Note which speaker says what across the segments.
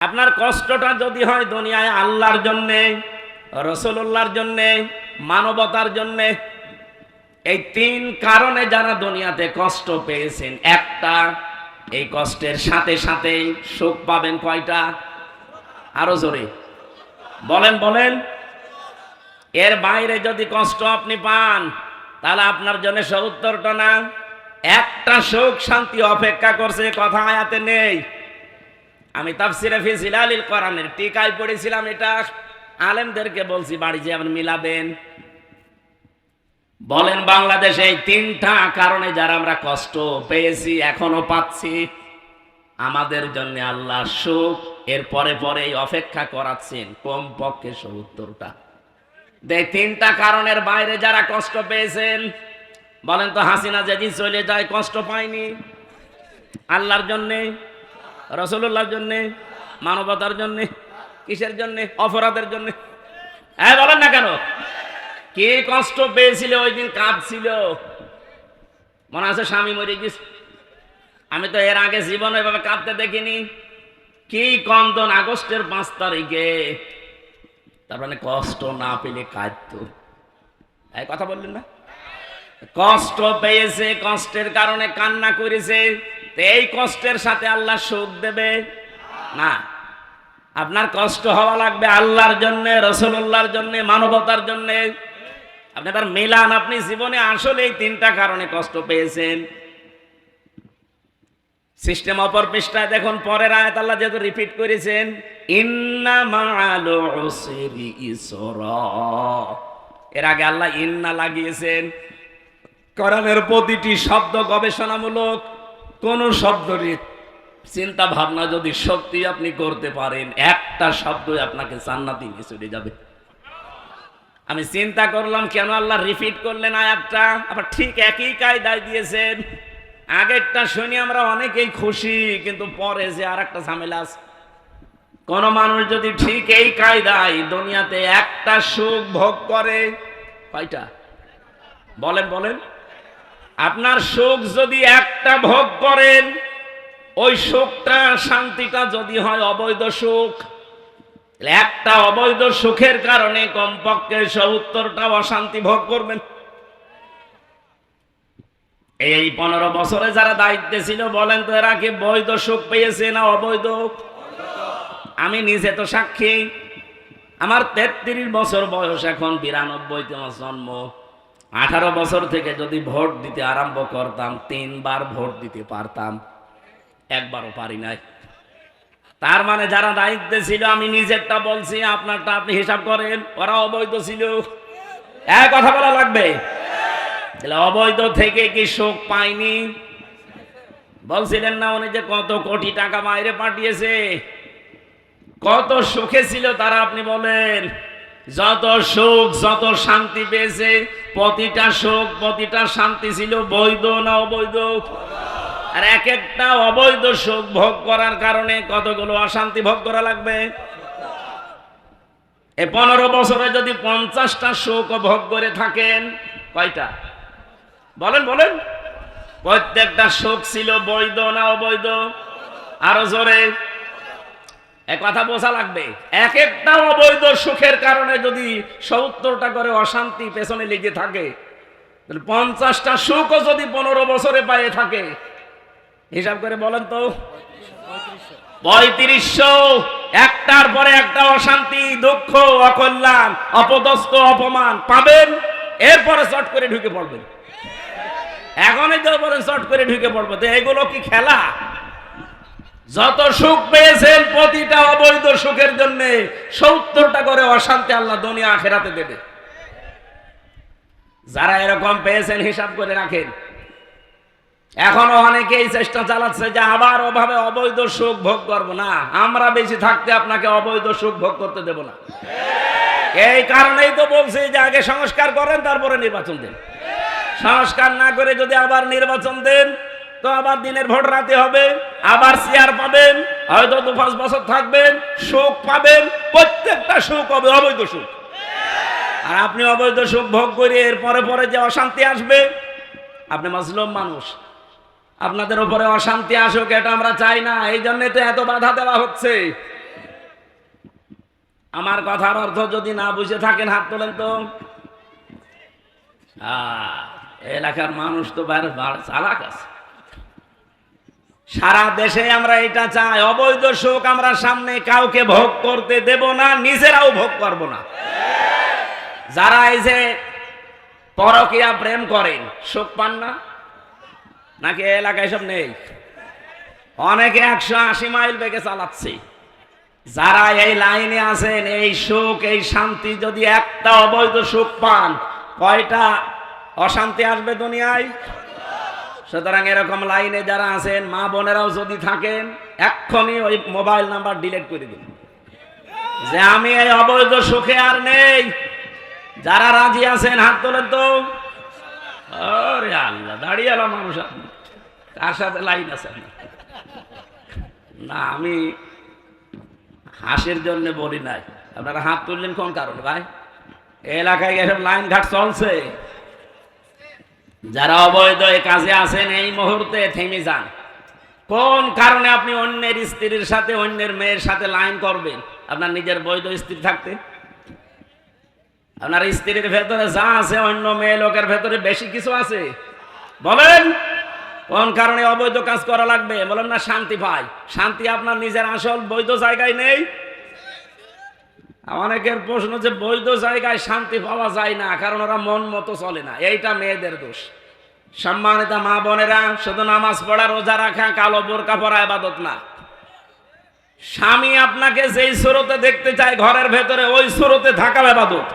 Speaker 1: আপনার কষ্টটা যদি হয় দুনিয়ায় আল্লাহর জন্যে, রাসূলুল্লাহর জন্যে, মানবতার জন্যে, এই তিন কারণে যারা দুনিয়াতে কষ্ট পেয়েছেন, একটা, এই কষ্টের সাথে সাথে সুখ পাবেন কয়টা? আরো জোরে বলেন বলেন। এর বাইরে যদি কষ্ট আপনি পান তাহলে আপনার জন্য ৭০টা না, একটা সুখ শান্তি অপেক্ষা করছে, কথা আয়াতে নেই। আমি তাফসিরে ফি জিলালিল কোরআনের টিকায় পড়েছিলাম, এটা আলেমদেরকে বলছি, বাড়ি যে আপনি মিলাবেন। বলেন বাংলাদেশে এই তিনটা কারণে যারা আমরা কষ্ট পেয়েছি এখনো পাচ্ছি, আমাদের জন্য আল্লাহ সুখ এর পরে পরে অপেক্ষা করাচ্ছেন কমপক্ষে ৭০টা। এই তিনটা কারণের বাইরে যারা কষ্ট পেয়েছেন, বলেন তো হাসিনা যেদিন চলে যায় কষ্ট পায়নি? আল্লাহর জন্যে, রাসূলুল্লাহর জন্যে, মানবতার জন্যে, কিসের জন্যে? অপরাধের জন্যে। হ্যাঁ বলেন না কেন? কি কষ্ট পেয়েছিল ওই দিন, কাঁদছিল, মনে আছে স্বামী মরে গেছে। আমি তো এর আগে জীবনে এভাবে কাঁদতে দেখিনি। কি কন্দন আগস্টের 5 তারিখে, তার মানে কষ্ট না পেলে কাঁদতো। এই কথা বললেন না? কষ্ট পেয়েছে, কষ্টের কারণে কান্না করেছে, এই কষ্টের সাথে আল্লাহ সুখ দেবে না। আপনার কষ্ট হওয়া লাগবে আল্লাহর জন্য, রাসূলুল্লাহর জন্য, মানবতার জন্য। আপনি এবার মিলান, আপনি জীবনে আসলে এই তিনটা কারণে কষ্ট পেয়েছেন। সিস্টেম অপর পৃষ্ঠায় দেখুন, পরের আয়াত আল্লাহ যেহেতু রিপিট করেছেন, ইন্না মাআল উসরি ইসরা। এর আগে আল্লাহ ইন্না লাগিয়েছেন। কোরআনের প্রতিটি শব্দ গবেষণামূলক। কোন শব্দরই চিন্তা ভাবনা যদি সত্যি আপনি করতে পারেন, একটা শব্দই আপনাকে জান্নাতে নিয়ে চলে যাবে। আমি চিন্তা করলাম কেন আল্লাহ রিপিট করলেন আয়াতটা, আবার ঠিক একই কায়দায় দিয়েছেন। আগেরটা শুনি আমরা অনেকেই খুশি, কিন্তু পরে যে আর একটা ঝামেলা আছে। কোন মানুষ যদি ঠিক এই কায়দায় দুনিয়াতে একটা সুখ ভোগ করে, কয়টা? বলেন বলেন। আপনার সুখ যদি একটা ভোগ করেন, ওই সুখটা, শান্তিটা যদি হয় অবৈধ সুখ, একটা অবৈধ সুখের কারণে কমপক্ষে ৭০টা অশান্তি ভোগ করবেন। এই 15 বছরে যারা দায়িত্বে ছিল, বলেন তো এরা কি বৈধ সুখ পেয়েছে না অবৈধ? আমি নিজে তো সাক্ষী। আমার 33 বছর বয়স, এখন 92তে আমার জন্ম। 18 বছর থেকে যদি ভোট দিতে আরম্ভ করতাম, 3 বার ভোট দিতে পারতাম, একবারও পারি নাই। তার মানে যারা দায়িত্বে ছিল, আমি নিজেরটা বলছি, আপনারটা আপনি হিসাব করেন, ওরা অবৈধ ছিল। এক কথা বলা লাগবে। অবৈধ থেকে কি সুখ পায়নি? বলছিলেন না উনি যে কত কোটি টাকা বাইরে পাঠিয়েছে, কত সুখে ছিল তারা? আপনি বলেন, যত সুখ, যত শান্তি পেয়েছে, প্রতিটা সুখ, প্রতিটা শান্তি ছিল বৈধ না অবৈধ? আর এক একটা অবৈধ সুখ ভোগ করার কারণে কতগুলো অশান্তি ভোগ করা লাগবে। এই 15 বছরে যদি 50টা সুখ ভোগ করে থাকেন, কয়টা? বলেন বলেন। প্রত্যেকটা সুখ ছিল বৈধ না অবৈধ? আরো জোরে কথা বোঝা লাগবে। এক একটা অবৈধ সুখের কারণে যদি ৭০টা করে অশান্তি পেছনে লেগে থাকে, 50টা সুখও যদি 15 বছরে পায়ে থাকে, হিসাব করে বলেন তো, ৩৫০০। একটার পরে একটা অশান্তি, দুঃখ, অকল্যাণ, অপদস্থ, অপমান পাবেন, এরপরে চট করে ঢুকে পড়বেন। এখনই তো বলেন চট করে ঢুকে পড়বো, তো এগুলো কি খেলা? যত সুখ পেয়েছেন, প্রতিটা অবৈধ সুখের জন্য ৭০টা করে অশান্তি আল্লাহ দুনিয়া আখিরাতে দেবে। যারা এরকম পেয়েছেন হিসাব করে রাখেন। এখনো অনেকেই চেষ্টা চালাচ্ছে যে আবার ওভাবে অবৈধ সুখ ভোগ করবো না। আমরা বেশি থাকতে আপনাকে অবৈধ সুখ ভোগ করতে দেব না। এই কারণেই তো বলছি যে আগে সংস্কার করেন, তারপরে নির্বাচন দেন। সংস্কার না করে যদি আবার নির্বাচন দেন, তো আবার দিনের ভোট রাতে হবে, আবার চেয়ার পাবেন, হয়তো 2-5 বছর থাকবেন, সুখ পাবেন, প্রত্যেকটা সুখ হবে অবৈধ সুখ। আর আপনি অবৈধ সুখ ভোগ করে এর পরে পরে যে অশান্তি আসবে, আপনি মাজলুম মানুষ, আপনাদের উপরে অশান্তি আসুক এটা আমরা চাই না। এই জন্য তো এত বাধা দেওয়া হচ্ছে। আমার কথার অর্থ যদি না বুঝে থাকেন হাত তোলেন তো। এলাকার মানুষ তো চালাক আছে। সারা দেশে আমরা এটা চাই, অবৈধ সুখ আমরা সামনে কাউকে ভোগ করতে দেব না, নিজেরাও ভোগ করব না। যারা এই যে পরকীয়া প্রেম করেন সুখ পান না নাকি? এলাকায় সব নেই, অনেকে 180 মাইল বেগে চালাচ্ছে। যারা এই লাইনে আছেন, এই সুখ এই শান্তি যদি একটা অবৈধ সুখ পান, কয়টা অশান্তি আসবে দুনিয়ায়? সুতরাং এরকম লাইনে যারা আছেন, মা বোনেরাও যদি থাকেন, এক্ষুনি ওই মোবাইল নাম্বার ডিলিট করে দিন যে আমি এই অবৈধ সুখে আর নেই। যারা রাজি আছেন হাত তোলেন তো। আরে আল্লাহ, দাঁড়িয়ে এলাম মানুষ, কার সাথে লাইন আছে না? আমি হাসির জন্য বলি নাই। আপনারা হাত তুললেন কোন কারণে ভাই? এলাকায় এসব লাইন ঘাট চলছে। যারা অবৈধ কাজে আছেন এই মুহূর্তে থেমে যান। কোন কারণে আপনি অন্যের স্ত্রীর সাথে, অন্যের মেয়ের সাথে লাইন করবেন? আপনার নিজের বৈধ স্ত্রী থাকতে আপনার স্ত্রীর ভেতরে যা আছে অন্য মেয়ে লোকের ভেতরে বেশি কিছু আছে? বলেন কোন কারণে অবৈধ কাজ করা লাগবে? বলেন না শান্তি পাই। শান্তি আপনার নিজের আসল বৈধ জায়গায় নেই। অনেকের প্রশ্ন যে বৈধ জায়গায় শান্তি পাওয়া যায় না, কারণ ওরা মন মতো চলে না। এইটা মেয়েদের দোষ। সম্মানিত মা বোনেরা, শুধু নামাজ পড়া, রোজা রাখা, কালো বোরকা পরা ইবাদত না। স্বামী আপনাকে যেই সুরতে দেখতে চায় ঘরের ভেতরে, ওই সুরতে থাকা ইবাদত।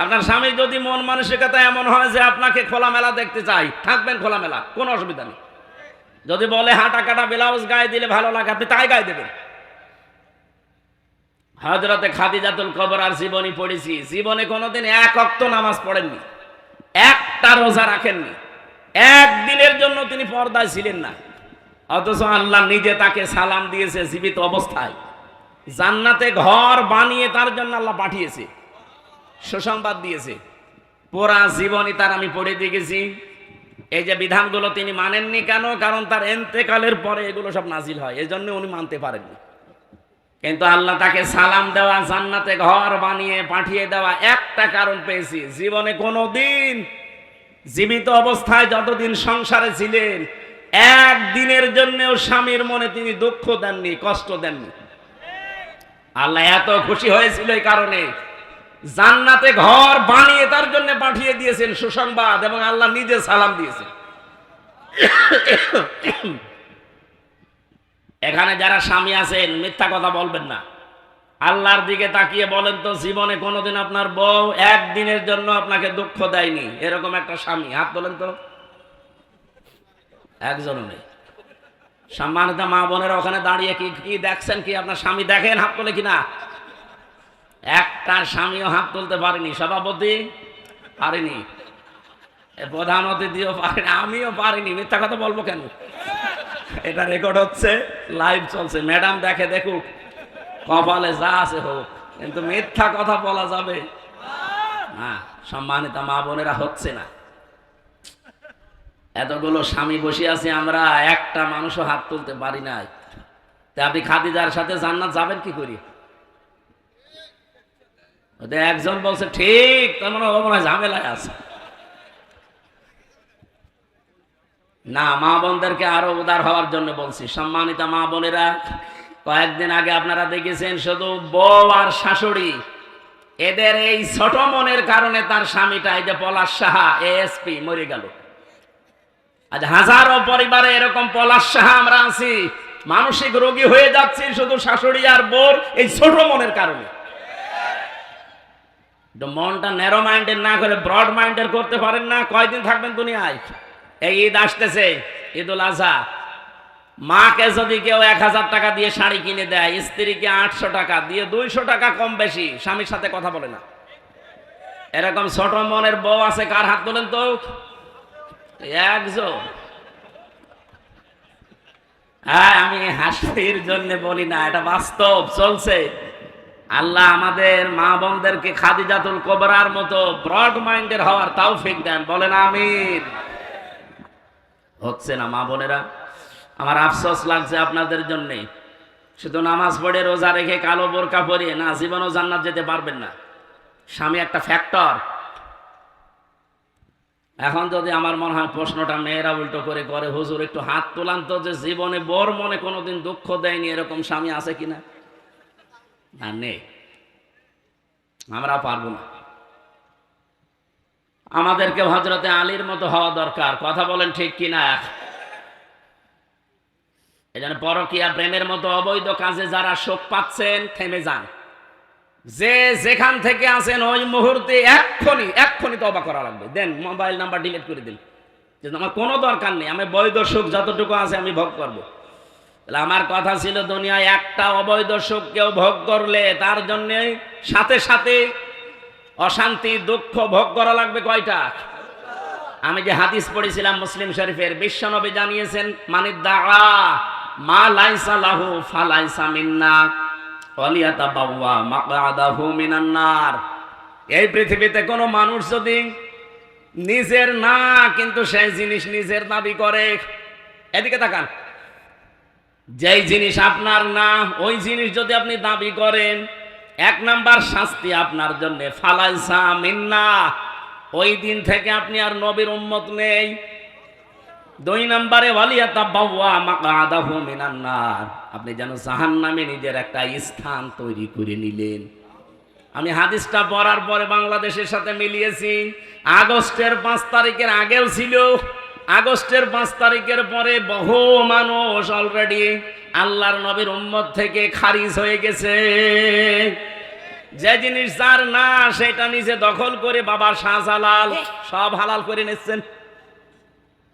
Speaker 1: আপনার স্বামী যদি মন মানসিকতা এমন হয় যে আপনাকে খোলামেলা দেখতে চাই, থাকবেন খোলামেলা, কোনো অসুবিধা নেই। যদি বলে হাঁটা কাটা ব্লাউজ গায়ে দিলে ভালো লাগে, আপনি তাই গায়ে দেবেন। হযরতে খাদিজাতুল কুবরার জীবনী পড়েছি। জীবনে কোনোদিন এক ওয়াক্ত নামাজ পড়েননি, একটা রোজা রাখেননি, একদিনের জন্য তিনি পর্দায় ছিলেন না। অথচ আল্লাহ নিজে তাকে সালাম দিয়েছে জীবিত অবস্থায়। জান্নাতে ঘর বানিয়ে তার জন্য আল্লাহ পাঠিয়েছে, সুসংবাদ দিয়েছে। পুরা জীবনী তার আমি পড়ে দিয়ে গেছি। এই যে বিধানগুলো তিনি মানেননি কেন? কারণ তার ইন্তেকালের পরে এগুলো সব নাজিল হয়, এই জন্য উনি মানতে পারেননি। কিন্তু আল্লাহ তাকে সালাম দেওয়া, জান্নাতে ঘর বানিয়ে পাঠিয়ে দেওয়া একটা কারণ পেয়েছি। জীবনে কোনোদিন জীবিত অবস্থায় যতদিন সংসারে ছিলেন, একদিনের জন্যও স্বামীর মনে তিনি দুঃখ দেননি, কষ্ট দেননি। আল্লাহ এত খুশি হয়েছিল এই কারণে জান্নাতে ঘর বানিয়ে তার জন্য পাঠিয়ে দিয়েছেন সুসংবাদ, এবং আল্লাহ নিজে সালাম দিয়েছেন। এখানে যারা স্বামী আছেন, মিথ্যা কথা বলবেন না। আল্লাহর দিকে তাকিয়ে বলেন তো, জীবনে কোনোদিন আপনার বউ একদিনের জন্য আপনাকে দুঃখ দেয়নি এরকম একটা স্বামী? হাত বলেন তো। একজনও নেই। সম্মানিত মা বোনেরা, ওখানে দাঁড়িয়ে কি কি দেখছেন? কি আপনার স্বামী দেখেন? হাত তোলে কিনা? একটা স্বামীও হাত তুলতে পারেনি। সভাপতি পারেনি, প্রধান অতিথিও পারেনি, আমিও পারিনি। মিথ্যা কথা বলবো কেন? এটা রেকর্ড হচ্ছে, লাইভ চলছে। ম্যাডাম দেখে, দেখুক, কপালে যা আছে হোক, কিন্তু মিথ্যা কথা বলা যাবে না। সম্মানিত মা বোনেরা, হচ্ছে না। এতগুলো স্বামী বসে আছে, আমরা একটা মানুষও হাত তুলতে পারি নাই। তা আপনি খাদিজার সাথে জান্নাত যাবেন কি করি? একজন বলছে ঠিক, তার মানে মনে হয় ঝামেলায় আছে। না, মা বোনদেরকে আরো উদার হওয়ার জন্য বলছি। সম্মানিত মা বোনেরা, কয়েকদিন আগে আপনারা দেখেছেন শুধু বউ আর শাশুড়ি, এদের এই ছোট মনের কারণে তার স্বামীটা, এই যে পলাশ সাহা এএসপি, মরে গেল। আজ হাজারো পরিবারে এরকম পলাশ সাহা আমরা আছি, মানসিক রোগী হয়ে যাচ্ছি শুধু শাশুড়ি আর বউর এই ছোট মনের কারণে। মনটা ন্যারো মাইন্ডের না করে ব্রড মাইন্ডের করতে পারেন না। কয়দিন থাকবেন দুনিয়ায়? এই ঈদ আসতেছে, ঈদুল আজহা। মাকে যদি কেউ 1000 টাকা দিয়ে শাড়ি কিনে দেয়, স্ত্রীকে 800 টাকা দিয়ে 200 টাকা কম বেশি স্বামীর সাথে কথা বলে না। এরকম ছোট মনের বউ আছে? কার হাত তোলেন তো। একজন। হ্যাঁ, আমি হাসির জন্য বলি না, এটা বাস্তব চলছে। আল্লাহ আমাদের মা বোনদেরকে খাদিজাতুল কুবরার মতো ব্রড মাইন্ডের হওয়ার তৌফিক দেন, বলেন আমিন। হচ্ছে না মা বোনেরা, আমার আফসোস লাগছে আপনাদের জন্যে। শুধু নামাজ পড়ে রোজা রেখে কালো বোরকা পরিয়ে না জীবনও জান্নাত যেতে পারবেন না। স্বামী একটা ফ্যাক্টর। এখন যদি আমার মনে হয় প্রশ্নটা মেয়েরা উল্টো করে করে, হুজুর একটু হাত তোলান তো, যে জীবনে বোর মনে কোনোদিন দুঃখ দেয়নি এরকম স্বামী আছে কিনা? না, নেই। আমরা পারবো না। আমাদেরকে হযরতে আলীর মতো হওয়া দরকার। কথা বলেন ঠিক কিনা? এই জন্য পরকীয়া প্রেমের মতো অবৈধ কাজে যারা শোক পাচ্ছেন, থেমে যান। যে যেখান থেকে আছেন ওই মুহূর্তে এক্ষুনি তওবা করা লাগবে। দেন মোবাইল নাম্বার ডিলিট করে দিন, যে আমার কোনো দরকার নেই, আমি বৈধ সুখ যতটুকু আছে আমি ভোগ করব। তাহলে আমার কথা ছিল, দুনিয়ায় একটা অবৈধ সুখ কেউ ভোগ করলে তার জন্য সাথে সাথে অশান্তি দুঃখ ভোগ করা লাগবে কয়টা? আমি যে হাদিস পড়েছিলাম মুসলিম শরীফের, বিশ্বনবী জানিয়েছেন, মানিদ্দাআ মা লাইসা লাহু ফালাইসা মিন্না ওয়ালিয়াতাবাওয়া মাকআদাহু মিনান নার। এই পৃথিবীতে কোনো মানুষ যদি নিজের না কিন্তু সেই জিনিস নিজের দাবি করে, এদিকে তাকান, যেই জিনিস আপনার না ওই জিনিস যদি আপনি দাবি করেন, এক নাম্বার শাস্তি আপনার জন্য ফালাইসা মিন্না, ওই দিন থেকে আপনি আর নবীর উম্মত নেই। দুই নম্বরে ওয়ালিয়াতাবাওয়া মাকআদাহু মিনান নার, আপনি যেন জাহান্নামে নিজের একটা স্থান তৈরি করে নিলেন। আমি হাদিসটা পড়ার পরে বাংলাদেশের সাথে মিলিয়েছি। আগস্টের 5 তারিখের আগেও ছিল, আগস্টের 5 তারিখের পরে বহু মানুষ অলরেডি আল্লাহর নবীর উম্মত থেকে খারিজ হয়ে গেছে। যে জিনিস যার না সেটা নিজে দখল করে বাবা শাহজালাল সব হালাল করে নিচ্ছেন।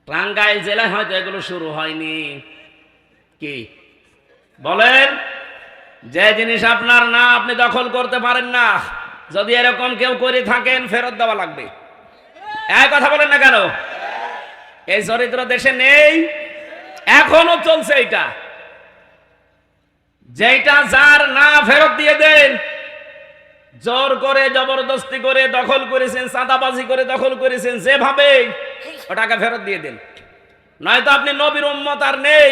Speaker 1: টাঙ্গাইল জেলায় হয়তো এগুলো শুরু হয়নি। কি বলেন? যে জিনিস আপনার না আপনি দখল করতে পারেন না, যদি এরকম কেউ করে থাকেন ফেরত দেওয়া লাগবে। এই কথা বলেন না কেন? এই চরিত্র দেশে নেই, এখনো চলছে এটা। যেটা যার না ফেরত দিয়ে দেন। জোর করে জবরদস্তি করে দখল করেছেন, চাঁদাবাজি করে দখল করেছেন, যেভাবে ওটাকে ফেরত দিয়ে দেন, নয়তো আপনি নবীর উম্মত আর নেই।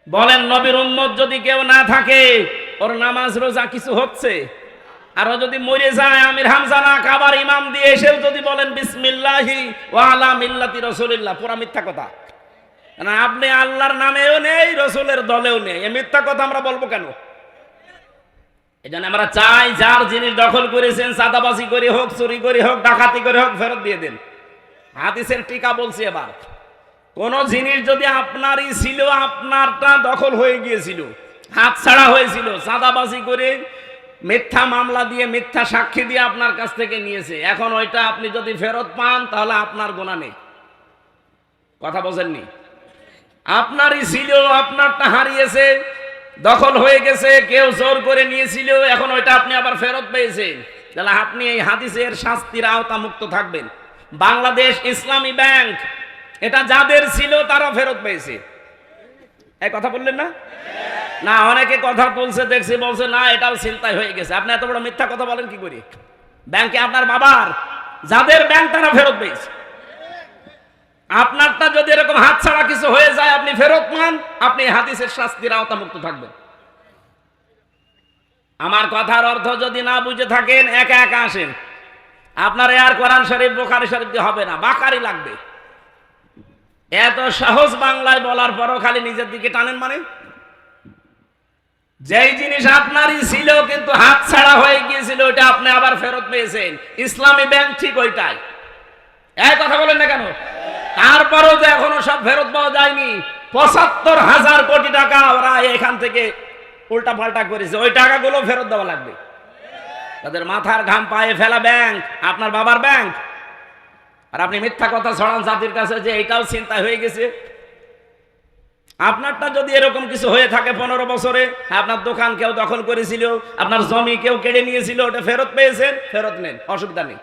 Speaker 1: বলেন, নবীর উম্মত যদি কেউ না থাকে, ওর নামাজ রোজা কিছু হচ্ছে? আর ও যদি মরে যায় আমির হামজা না কাবার ইমাম দিয়ে এসেও যদি বলেন বিসমিল্লাহি ওয়া আলা মিল্লাতি রাসূলিল্লাহ, পুরা মিথ্যা কথা। না, আপনি আল্লাহর নামেও নেই, রসুলের দলেও নেই, এই মিথ্যা কথা আমরা বলবো কেন? এই জন্য আমরা চাই যার জিনিস দখল করেছেন, চাঁদাবাজি করে হোক, চুরি করে হোক, ডাকাতি করে হোক, ফেরত দিয়ে দেন। হাদিসের টিকা বলছি, এবার কোন জিনিস যদি আপনারই ছিল, আপনারটা দখল হয়ে গিয়েছিল, হাত ছাড়া হয়েছিল, চাঁদাবাজি করে মিথ্যা মামলা দিয়ে মিথ্যা সাক্ষী দিয়ে আপনার কাছ থেকে নিয়েছে, এখন ওইটা আপনি যদি ফেরত পান তাহলে আপনার গুনাহ নেই। কথা বোঝেননি? আপনারই ছিল, আপনারটা হারিয়েছে, দখল হয়ে গেছে, কেউ জোর করে নিয়েছিল, এখন ওইটা আপনি আবার ফেরত পেয়েছেন, তাহলে আপনি এই হাদিসের শাস্তির আওতা মুক্ত থাকবেন। বাংলাদেশ ইসলামী ব্যাংক, এটা যাদের ছিল তারা ফেরত পেয়েছে। এই কথা বললেন না? না, অনেকে কথা বলছে দেখছি, বলছে না এটাও চিন্তায় হয়ে গেছে। আপনি এত বড় মিথ্যা কথা বলেন কি করে? ব্যাংকে আপনার বাবার, যাদের ব্যাংক তারা ফেরত পেয়েছে। আপনারটা যদি এরকম হাত ছাড়া কিছু হয়ে যায়, আপনি ফেরত পান, আপনি হাদিসের শাস্তির আওতা মুক্ত থাকবেন। আমার কথার অর্থ যদি না বুঝে থাকেন, একা একা আসেন। আপনার আর কোরআন শরীফ বুখারী শরীফ দিয়ে হবে না, বাকারি লাগবে। এত সহজ বাংলায় বলার পরও খালি নিজের দিকে টানেন। মানে যেই জিনিস আপনারই ছিল কিন্তু হাত ছাড়া হয়ে গিয়েছিল, ওইটা আপনি আবার ফেরত পেয়েছেন। ইসলামী ব্যাংক ঠিক ওইটাই। এই কথা বলেন না কেন? তারপরও যে এখনো সব ফেরত পাওয়া যায়নি। ৭৫,০০০ কোটি টাকা ওরা এখান থেকে উল্টা পাল্টা করেছে, ওই টাকাগুলো ফেরত দেওয়া লাগবে। তাদের মাথার ঘাম পায়ে ফেলা ব্যাংক, আপনার বাবার ব্যাংক, আর আপনি মিথ্যা কথা ছড়ান জাতির কাছে যে এটাও চিন্তা হয়ে গেছে। আপনারটা যদি এরকম কিছু হয়ে থাকে 15 বছরে, আপনার দোকান কেউ দখল করেছিল, আপনার জমি কেউ কেড়ে নিয়েছিল, ওটা ফেরত পেয়েছেন, ফেরত নেন, অসুবিধা নেই।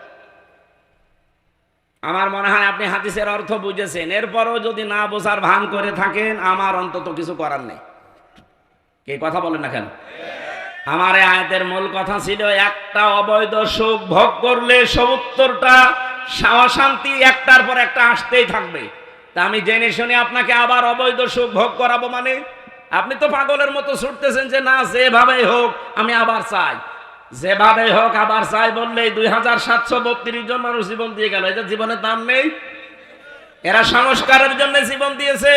Speaker 1: আমার মনে হয় আপনি হাদিসের অর্থ বুঝেছেন। এরপরও যদি না বোঝার ভান করে থাকেন, আমার অন্তত কিছু করার নেই। কে কথা বলেন না কেন? আমার এই আয়াতের মূল কথা ছিল, একটা অবৈধ সুখ ভোগ করলে ৭০টা অশান্তি একটার পর একটা আসতেই থাকবে। তা আমি জেনে শুনে আপনাকে আবার অবৈধ সুখ ভোগ করাবো মানে? আপনি তো পাগলের মতো ছুটতেছেন যে না যেভাবেই হোক আমি আবার চাই, যেভাবেই হোক আবার চাই বললেই 2732 জন মানুষ জীবন দিয়ে গেল। এটা জীবনের দাম নেই? এরা সংস্কারের জন্য জীবন দিয়েছে,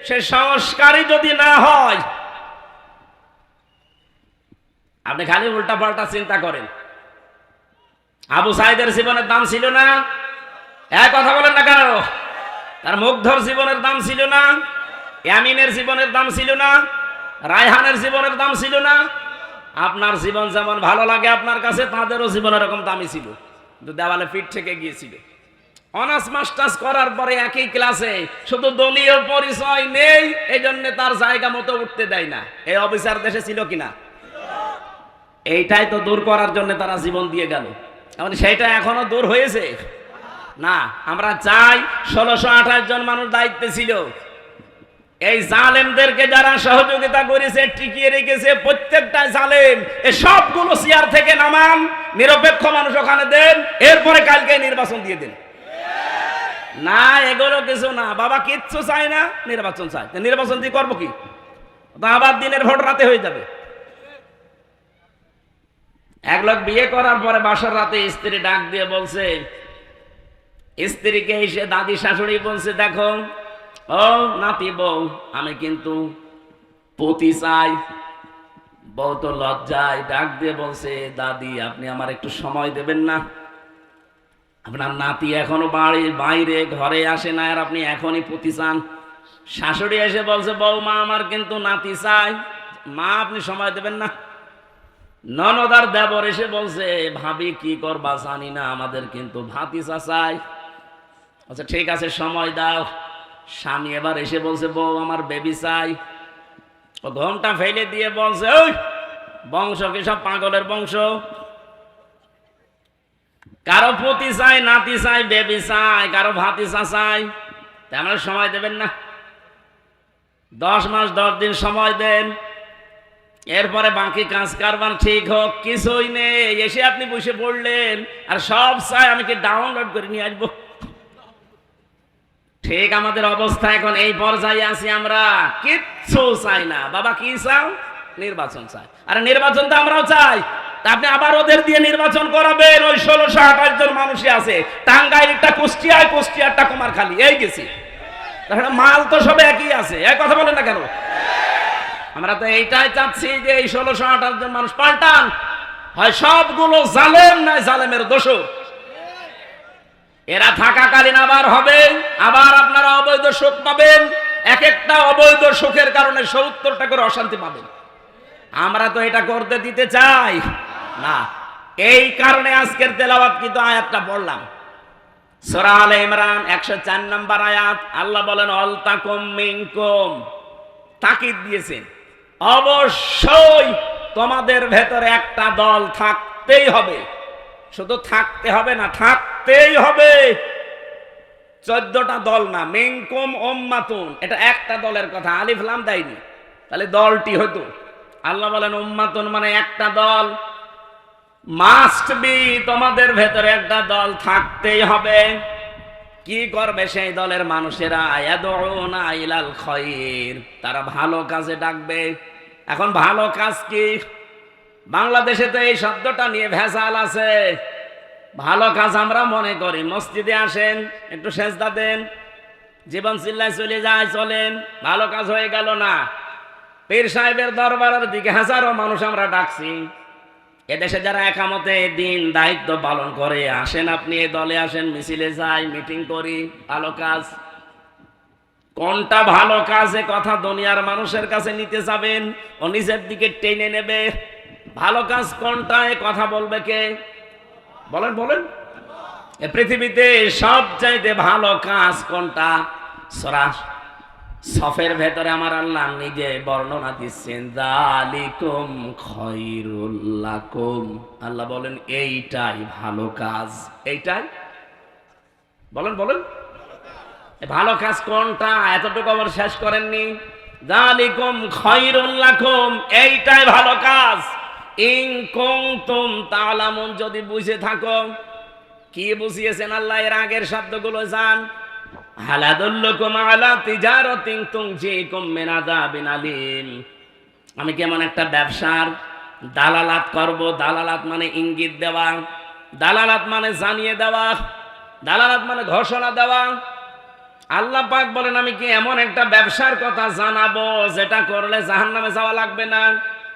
Speaker 1: সে সংস্কারই যদি না হয়, আপনি খালি উল্টা পাল্টা চিন্তা করেন। আবু সাইদের জীবনের দাম ছিল না? এক কথা বলেন না কেন? তার মুগ্ধর জীবনের দাম ছিল না? ইয়ামিনের জীবনের দাম ছিল না? রায়হানের জীবনের দাম ছিল না? আপনার জীবন যেমন ভালো লাগে আপনার কাছে, তাদেরও জীবন এরকম দামি ছিল, কিন্তু দেওয়ালে পিঠ থেকে গিয়েছিল। অনার্স মাস্টার্স করার পরে একই ক্লাসে, শুধু দলীয় পরিচয় নেই, এই জন্য তার জায়গা মতো উঠতে দেয় না। এই অফিসার দেশে ছিল কিনা? এইটাই তো দূর করার জন্য তারা জীবন দিয়ে গেল। সেইটা এখনো দূর হয়েছে না। আমরা চাই 1628 জন মানুষ দায়িত্বে ছিল, এই জালেমদেরকে যারা সহযোগিতা করেছে, টিকিয়ে রেখেছে, প্রত্যেকটা জালেম এই সবগুলো চেয়ার থেকে নামান, নিরপেক্ষ মানুষ ওখানে দেন, এরপরে কালকে নির্বাচন দিয়ে দেন। না, এগুলো কিছু না বাবা, কিচ্ছু চাই না, নির্বাচন চাই। নির্বাচন দিয়ে করবো কি? আবার দিনের ভোট রাতে হয়ে যাবে। এক লোক বিয়ে করার পরে বাসার রাতে স্ত্রী ডাক দিয়ে বলছে, স্ত্রীকে এসে দাদি শাশুড়ি বলছে, দেখো ও নাতি বউ, আমি কিন্তু পতি চাই। বউ তো লজ্জায় ডাক দিয়ে বলছে, দাদি আপনি আমার একটু সময় দেবেন না? আপনার নাতি এখনো বাড়ির বাইরে ঘরে আসে না, আর আপনি এখনই পতি চান? শাশুড়ি এসে বলছে, বউ মা আমার কিন্তু নাতি চাই, মা আপনি সময় দেবেন না? ননদার দেবর এসে বলছে, ভাবি কি করবা জানি না, আমাদের কিন্তু ভাতিজা চাই। আচ্ছা ঠিক আছে সময় দাও। স্বামী এবার এসে বলছে, বউ আমার বেবি চাই। ও ঘোমটা ফেলে দিয়ে বলছে, ওই বংশ কি সব পাগলের বংশ? কারো পতি চাই, নাতি চাই, বেবি চাই, কারো ভাতিজা চাই, তেমন সময় দেবেন না? 10 মাস 10 দিন সময় দেন, এরপরে বাকি কাজ কারবার ঠিক হোক। কিছুই নেই, এসে আপনি বসে পড়লেন আর সব চাই আমি কি ডাউনলোড করে নিয়ে আসবো? ঠিক আমাদের অবস্থা এখন এই পর্যায়ে আছি, আমরা কিচ্ছু চাই না। বাবা কি চাও? নির্বাচন চাই। আরে নির্বাচন তো আমরাও চাই, তা আপনি আবার ওদের দিয়ে নির্বাচন করাবেন? ওই 1628 জন মানুষই আছে, টাঙ্গাইলটা কুষ্টিয়ায়, কুষ্টিয়ারটা কুমারখালী, এই গেছি। তাহলে মাল তো সব একই আছে, এক কথা বলেন না কেন? আমরা তো এইটাই চাচ্ছি যে এই 1628 জন মানুষ পাল্টান, হয় সবগুলো জালেম, নয় জালেমের দোষর। এরা থাকাকালীন আবার হবে, আবার আপনারা অবৈধ সুখ পাবেন। এক একটা অবৈধ সুখের কারণে 70টা করে অশান্তি পাবেন। আমরা তো এটা করতে দিতে চাই না। এই কারণে আজকের তেলাওয়াত কিন্তু আয়াতটা পড়লাম, সূরা আলে ইমরান 104 নম্বর আয়াত। আল্লাহ বলেন, অল তাকুম মিনকুম, তাকিদ দিয়েছেন, অবশ্যই তোমাদের ভেতরে একটা দল থাকতেই হবে। শুধু থাকতে হবে না, থাকতেই হবে। 14টা দল না, মিনকুম উম্মাতুন, এটা একটা দলের কথা, আলিফ লাম দেয়নি, তাহলে দলটি হতো। আল্লাহ বলেন উম্মাতুন মানে একটা দল, মাস্ট বি, তোমাদের ভেতরে একটা দল থাকতেই হবে। কি করবে সেই দলের মানুষেরা? ইয়াদউনা ইলাল খায়র, তারা ভালো কাজে ডাকবে। এখন ভালো কাজ কি? বাংলাদেশে তো এই শব্দটা নিয়ে ভেজাল আছে। ভালো কাজ আমরা মনে করি মসজিদে আসেন, একটু সেজদা দেন, জীবন চিল্লায় চলে যায়, চলেন, ভালো কাজ হয়ে গেল না। পীর সাহেবের দরবারের দিকে হাজারো মানুষ আমরা ডাকছি। এদেশে যারা একামতে দিন দায়িত্ব পালন করে, আসেন আপনি এই দলে আসেন, মিছিলে যাই, মিটিং করি, ভালো কাজ। কোনটা ভালো কাজ এ কথা দুনিয়ার মানুষের কাছে নিতে যাবেন, ও নিজের দিকে টেনে নেবে। ভালো কাজ কোনটা এ কথা বলবে কে? বলেন বলেন। এ পৃথিবীতে সবচাইতে ভালো কাজ কোনটা? সূরা সফের ভেতরে আমার আল্লাহ নিজে বর্ণনা দিচ্ছেন, যালিকুম খায়রুল লাকুম। আল্লাহ বলেন এইটাই ভালো কাজ, এইটাই। বলেন বলেন, ভালো কাজ কোনটা? এতটুকু আবার শেষ করেননি। যালিকুম খায়রুল লাকুম, এইটাই ভালো কাজ। ইন কুনতুম তা'লামুন, যদি বুঝে থাকো। কি বুঝিয়েছেন আল্লাহ? এর আগের শব্দগুলো জান। হাল আদুল্লুকুম আলা তিজারাতিন তুনজিকুম মিন আযাবিন আলীম। আমি কেমন একটা ব্যবসার দালালাত করব। দালালাত মানে ইঙ্গিত দেওয়া, দালালাত মানে জানিয়ে দেওয়া, দালালাত মানে ঘোষণা দেওয়া। আল্লাহ পাক বলেন আমি কি এমন একটা ব্যবসার কথা জানাবো যেটা করলে জাহান্নামে যাওয়া লাগবে না।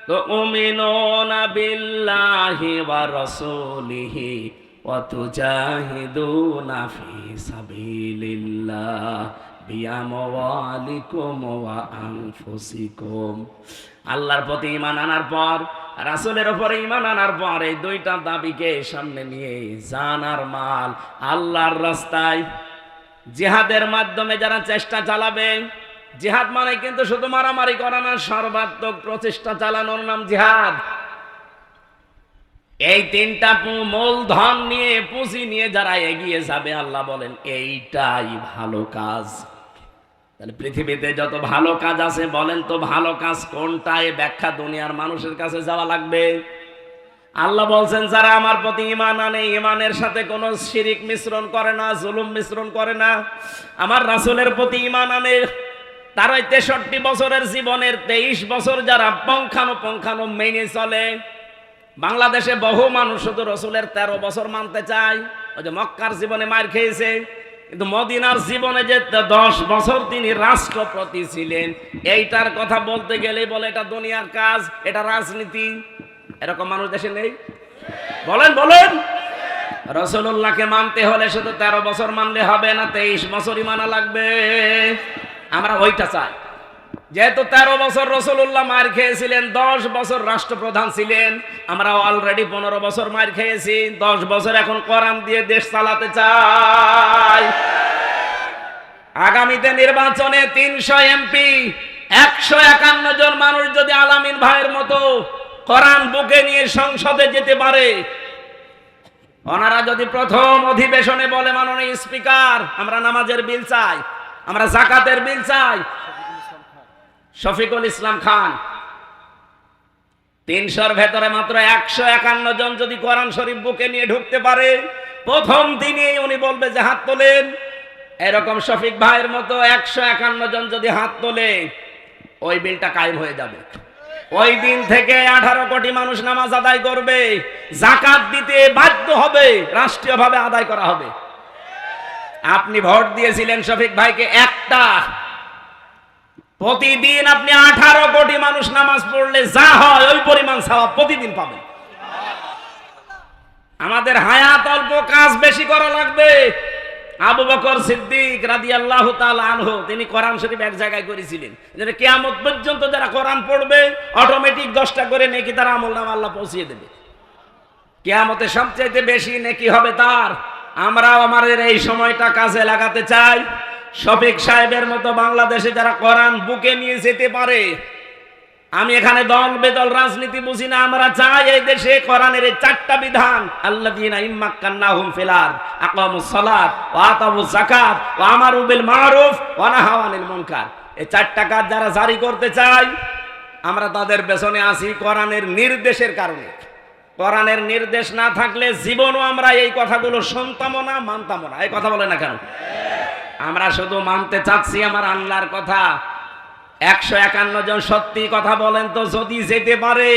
Speaker 1: তো উমিনুনা বিল্লাহি ওয়া রাসূলিহি ওয়া তুজাহিদুনা ফি সাবিলিল্লাহ বিআমওয়ালিকুম ওয়া আনফুসিকুম। আল্লাহর প্রতি ঈমান আনার পর, রাসূলের উপরে ঈমান আনার পর এই দুইটা দাবিকে সামনে নিয়ে জান আর মাল আল্লাহর রাস্তায় জিহাদের মাধ্যমে যারা চেষ্টা চালাবে, জিহাদ মানে কিন্তু শুধু মারামারি করা না, সর্বাত্মক প্রচেষ্টা চালানোর নাম জিহাদ। এই তিনটা মূলধন নিয়ে, পুঁজি নিয়ে যারা এগিয়ে যাবে, আল্লাহ বলেন এইটাই ভালো কাজ। তাহলে পৃথিবীতে যত ভালো কাজ আছে বলেন তো ভালো কাজ কোনটা? এই ব্যাখ্যা দুনিয়ার মানুষের কাছে যাওয়া লাগবে। আল্লাহ বলছেন যারা আমার প্রতি ঈমান আনে, ঈমানের সাথে কোনো শিরিক মিশ্রণ করে না, জুলুম মিশ্রণ করে না, আমার রাসূলের প্রতি ঈমান আনে, তার ওই 63 বছরের জীবনের 23 বছর যারা পঙ্খানো মেনে চলে। বাংলাদেশে বহু মানুষ শুধু রাসূলের 13 বছর মানতে চায়। ওই যে মক্কার জীবনে মার খেয়েছে, কিন্তু মদিনার জীবনে যে 10 বছর তিনি রাষ্ট্রপতি ছিলেন, এইটার কথা বলতে গেলেই বলে এটা দুনিয়ার কাজ, এটা রাজনীতি। এরকম মানুষ দেশে নেই? বলেন বলেন। রাসূলুল্লাহকে মানতে হলে শুধু 13 বছর মানলে হবে না, 23 বছরই মানা লাগবে। আমরা ওইটা চাই। যেহেতু 13 বছর রাসূলুল্লাহ মার খেয়েছিলেন, 10 বছর রাষ্ট্রপ্রধান ছিলেন, আমরা অলরেডি 15 বছর মার খেয়েছি, 10 বছর এখন কোরআন দিয়ে দেশ চালাতে চাই। আগামীতে নির্বাচনে 300 এমপি, 151 জন মানুষ যদি আলামিন ভাইয়ের মতো কোরআন বুকে নিয়ে সংসদে যেতে পারে, ওনারা যদি প্রথম অধিবেশনে বলে মাননীয় স্পিকার আমরা নামাজের বিল চাই, আমরা যাকাতের বিল চাই, শফিকুল ইসলাম খান 300-র ভেতরে মাত্র 151 জন যদি কোরআন শরীফ বুকে নিয়ে ঢুকতে পারে, প্রথম দিনেই উনি বলবে যে হাত তোলেন। এরকম শফিক ভাইয়ের মতো 151 জন যদি হাত তোলে, ওই বিলটা কায়েম হয়ে যাবে। ওই দিন থেকে 18 কোটি মানুষ নামাজ আদায় করবে, যাকাত দিতে বাধ্য হবে, রাষ্ট্রীয়ভাবে আদায় করা হবে। আপনি ভোট দিয়েছিলেন শফিক ভাইকে একটা, প্রতিদিন আপনি 18 কোটি মানুষ নামাজ পড়লে যা হয় ওই পরিমাণ সওয়াব প্রতিদিন পাবেন। আমাদের হায়াত অল্প, কাজ বেশি করা লাগবে। আবু বকর সিদ্দিক রাদিয়াল্লাহু তাআলা আনহু তিনি কোরআন শরীফ এক জায়গায় করেছিলেন যে কিয়ামত পর্যন্ত যারা কোরআন পড়বে অটোমেটিক 10টা করে নেকি তার আমলনামা আল্লাহ পৌঁছিয়ে দেবে। কিয়ামতে সবচেয়ে বেশি নেকি হবে তার। আমরাও আমাদের এই সময়টা কাজে লাগাতে চাই। শফিক সাহেবের মতো বাংলাদেশে যারা কোরআন বুকে নিয়ে যেতে পারে, আমি এখানে দল বেদল রাজনীতি বুঝি না, আমরা চাই এই দেশে কোরআনের এই 4টা বিধান, আল্লাযীনা ইম্মাক্কান্নাহুম ফিল আরদ আকামুস সালাত ওয়া আতাউজ যাকাত ওয়া আমারু বিল মারুফ ওয়া নাহাউ আনিল মুনকার। এই 4টা কাজ যারা জারি করতে চাই, আমরা তাদের পেছনে আছি কোরআনের নির্দেশের কারণে। কোরআনের নির্দেশ না থাকলে জীবনও আমরা এই কথাগুলো শুনতামও না, মানতামও না। এই কথা বলে না কেন? আমরা শুধু মানতে চাচ্ছি আমার আল্লাহর কথা। 151 জন সত্যি কথা বলেন তো, যদি যেতে পারে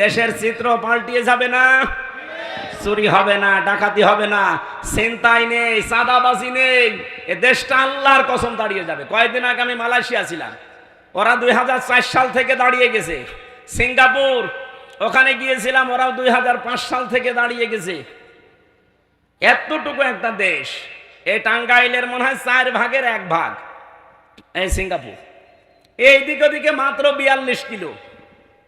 Speaker 1: দেশের চিত্র পাল্টিয়ে যাবে না? চুরি হবে না, ডাকাতি হবে না, ছিনতাই নেই, চাঁদাবাজি নেই, এ দেশটা আল্লাহর কসম দাঁড়িয়ে যাবে। কয়েকদিন আগে আমি মালয়েশিয়া ছিলাম, ওরা 2004 সাল থেকে দাঁড়িয়ে গেছে। সিঙ্গাপুর ওখানে গিয়েছিলাম, ওরাও 2005 সাল থেকে দাঁড়িয়ে গেছে। এতটুকু একটা দেশ, এই টাঙ্গাইলের মনে হয় 4 ভাগের 1 ভাগ এই সিঙ্গাপুর, এই দিক ওদিকে মাত্র 42 কিলো।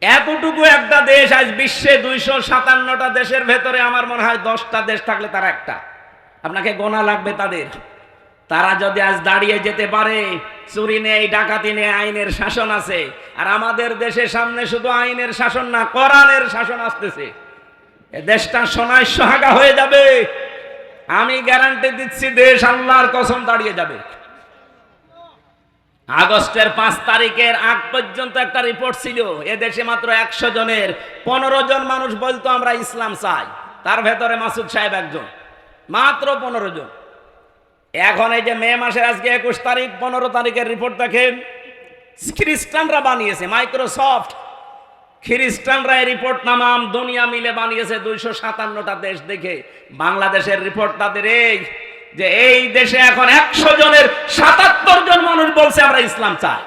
Speaker 1: এতটুকু একটা দেশ আজ বিশ্বে 257টা দেশের ভেতরে আমার মনে হয় 10টা দেশ থাকলে তারা একটা। আপনাকে গোনা লাগবে তাদের। তারা যদি আজ দাঁড়িয়ে যেতে পারে, চুরি নেই, ডাকাতি নেই, আইনের শাসন আছে। আর আমাদের দেশের সামনে শুধু আইনের শাসন না, কোরআনের শাসন আসতেছে। এ দেশটা সোনায় সোহাগা হয়ে যাবে। আমি গ্যারান্টি দিচ্ছি, দেশ আল্লাহর কসম দাঁড়িয়ে যাবে। আগস্টের 5 তারিখের আগ পর্যন্ত একটা রিপোর্ট ছিল, এদেশে মাত্র 100 জনের 15 জন মানুষ বলতো আমরা ইসলাম চাই। তার ভেতরে মাসুদ সাহেব একজন, মাত্র 15 জন। এখন এই যে মে মাসের আজকে 21 তারিখ 15 তারিখের রিপোর্ট দেখেন, খ্রিস্টানরা বানিয়েছে, মাইক্রোসফট খ্রিস্টানরা এই রিপোর্ট নামাম দুনিয়া মিলে বানিয়েছে 257টা দেশ দেখে। বাংলাদেশের রিপোর্ট তাদের এই যে এই দেশে এখন 100 জনের 77 জন মানুষ বলছে আমরা ইসলাম চাই।